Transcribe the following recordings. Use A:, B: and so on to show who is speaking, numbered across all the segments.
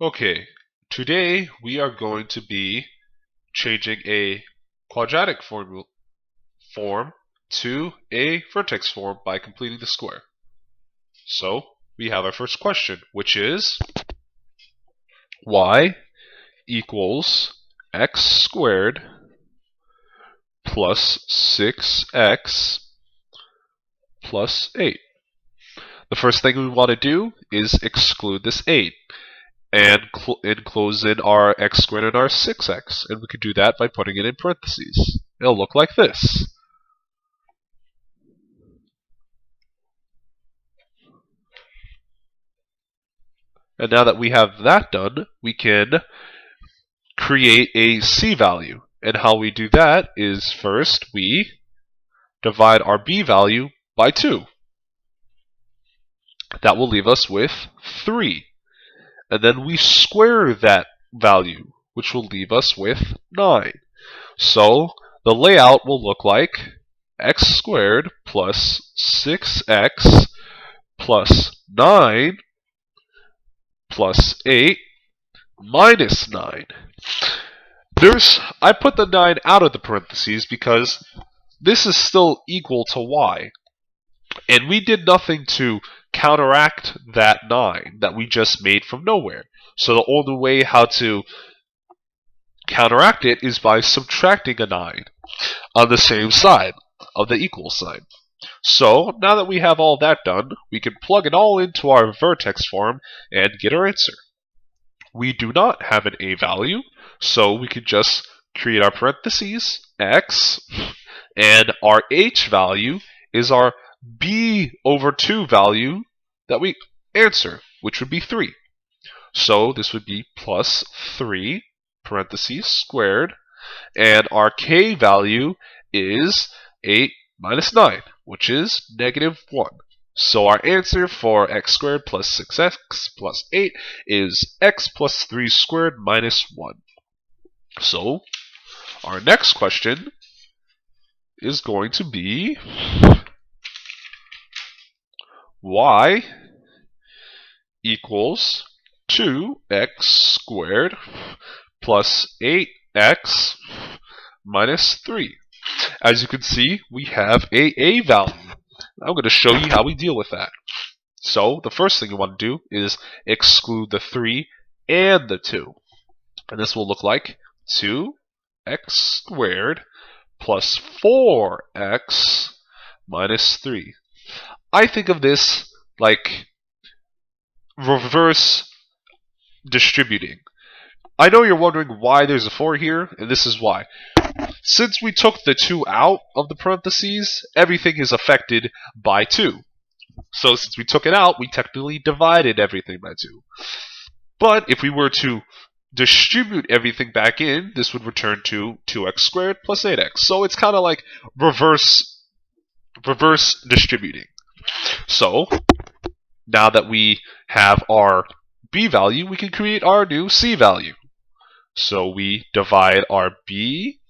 A: Okay, today we are going to be changing a quadratic form to a vertex form by completing the square. So we have our first question, which is y equals x squared plus 6x plus 8. The first thing we want to do is exclude this 8 and enclose in our x squared and our 6x. And we can do that by putting it in parentheses. It'll look like this. And now that we have that done, we can create a c value. And how we do that is first we divide our b value by 2. That will leave us with 3. And then we square that value, which will leave us with 9. So the layout will look like x squared plus 6x plus 9 plus 8 minus 9. I put the 9 out of the parentheses because this is still equal to y. And we did nothing to counteract that 9 that we just made from nowhere. So the only way how to counteract it is by subtracting a 9 on the same side of the equal sign. So now that we have all that done, we can plug it all into our vertex form and get our answer. We do not have an a value, so we can just create our parentheses, x, and our h value is our b over 2 value that we answer, which would be 3. So this would be plus 3 parentheses squared, and our k value is 8 minus 9, which is negative 1. So our answer for x squared plus 6x plus 8 is x plus 3 squared minus 1. So our next question is going to be y equals 2x squared plus 8x minus 3. As you can see, we have a value. I'm going to show you how we deal with that. So the first thing you want to do is exclude the 3 and the 2. And this will look like 2x squared plus 4x minus 3. I think of this like reverse distributing. I know you're wondering why there's a 4 here, and this is why. Since we took the 2 out of the parentheses, everything is affected by 2. So since we took it out, we technically divided everything by 2. But if we were to distribute everything back in, this would return to 2x squared plus 8x. So it's kind of like reverse distributing. So now that we have our b value, we can create our new c value. So we divide our b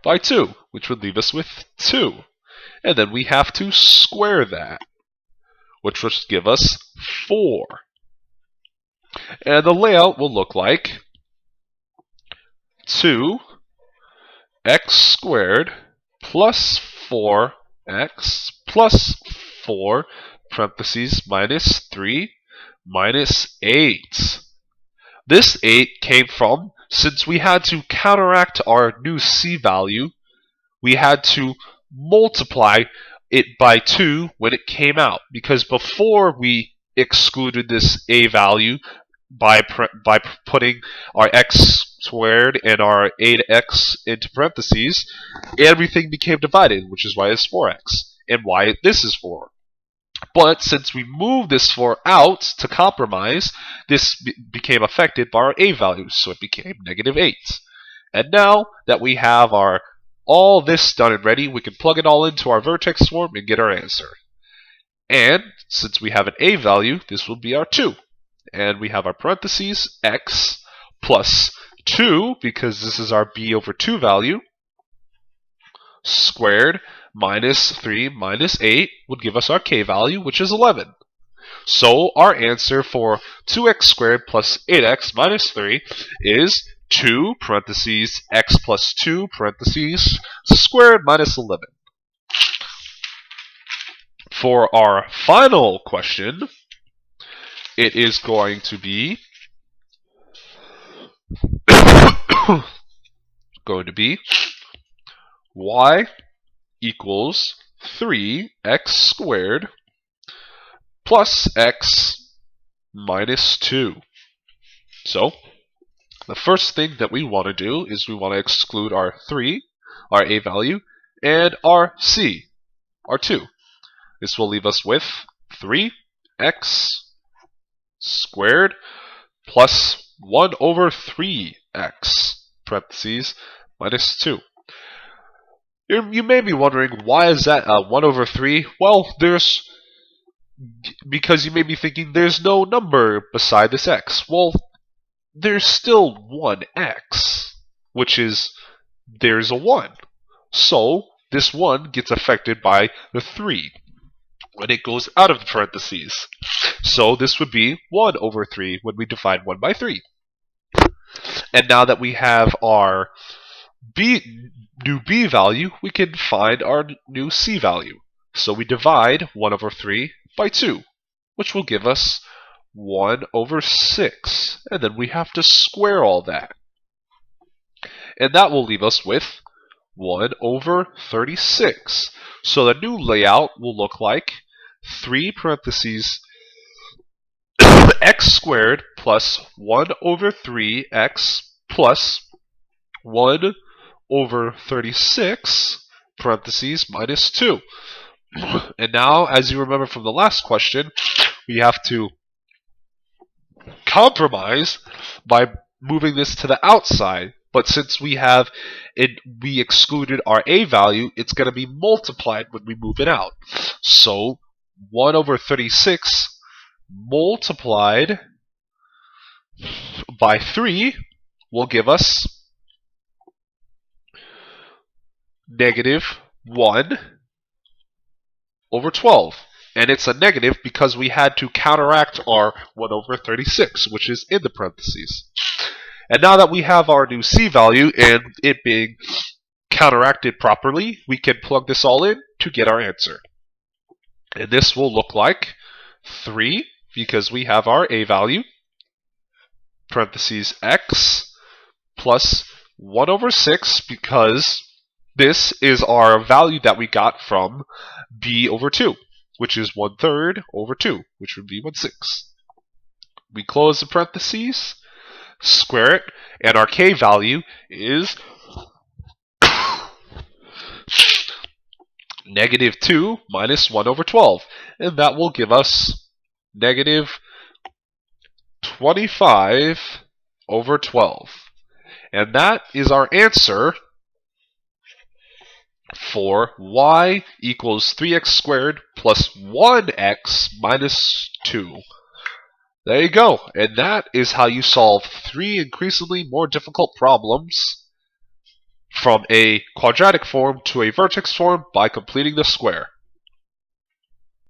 A: by 2, which would leave us with 2. And then we have to square that, which would give us 4. And the layout will look like 2x squared plus 4x plus 4 parentheses minus 3 minus 8. This 8 came from, since we had to counteract our new c value, we had to multiply it by 2 when it came out. Because before we excluded this a value by putting our x squared and our 8x into parentheses, everything became divided, which is why it's 4x, and why this is 4. But since we moved this 4 out to compromise, this became affected by our a value, so it became negative 8. And now that we have all this done and ready, we can plug it all into our vertex form and get our answer. And since we have an a value, this will be our 2. And we have our parentheses x plus 2, because this is our b over 2 value, squared minus 3 minus 8 would give us our k value, which is 11. So our answer for 2x squared plus 8x minus 3 is 2 parentheses x plus 2 parentheses squared minus 11. For our final question, it is going to be y equals 3x squared plus x minus 2. So the first thing that we want to do is we want to exclude our 3, our a value, and our c, our 2. This will leave us with 3x squared plus 1 over 3x parentheses minus 2. You may be wondering, why is that 1 over 3? Well, because you may be thinking there's no number beside this x. Well, there's still one x, which is there's a 1. So this 1 gets affected by the 3 when it goes out of the parentheses. So this would be 1 over 3 when we divide 1 by 3. And now that we have our new b value, we can find our new c value. So we divide 1 over 3 by 2, which will give us 1 over 6. And then we have to square all that. And that will leave us with 1 over 36. So the new layout will look like 3 parentheses x squared plus 1 over 3x plus 1 over 36 parentheses minus 2. And now, as you remember from the last question, we have to compromise by moving this to the outside. But since we excluded our a value, it's going to be multiplied when we move it out. So 1 over 36 multiplied by 3 will give us negative 1 over 12. And it's a negative because we had to counteract our 1 over 36, which is in the parentheses. And now that we have our new c value and it being counteracted properly, we can plug this all in to get our answer. And this will look like 3, because we have our a value, parentheses x, plus 1 over 6, because this is our value that we got from b over 2, which is 1/3 over 2, which would be 1/6. We close the parentheses, square it, and our k value is negative 2 minus 1 over 12. And that will give us negative 25 over 12. And that is our answer for y equals 3x squared plus 1x minus 2. There you go. And that is how you solve 3 increasingly more difficult problems from a quadratic form to a vertex form by completing the square.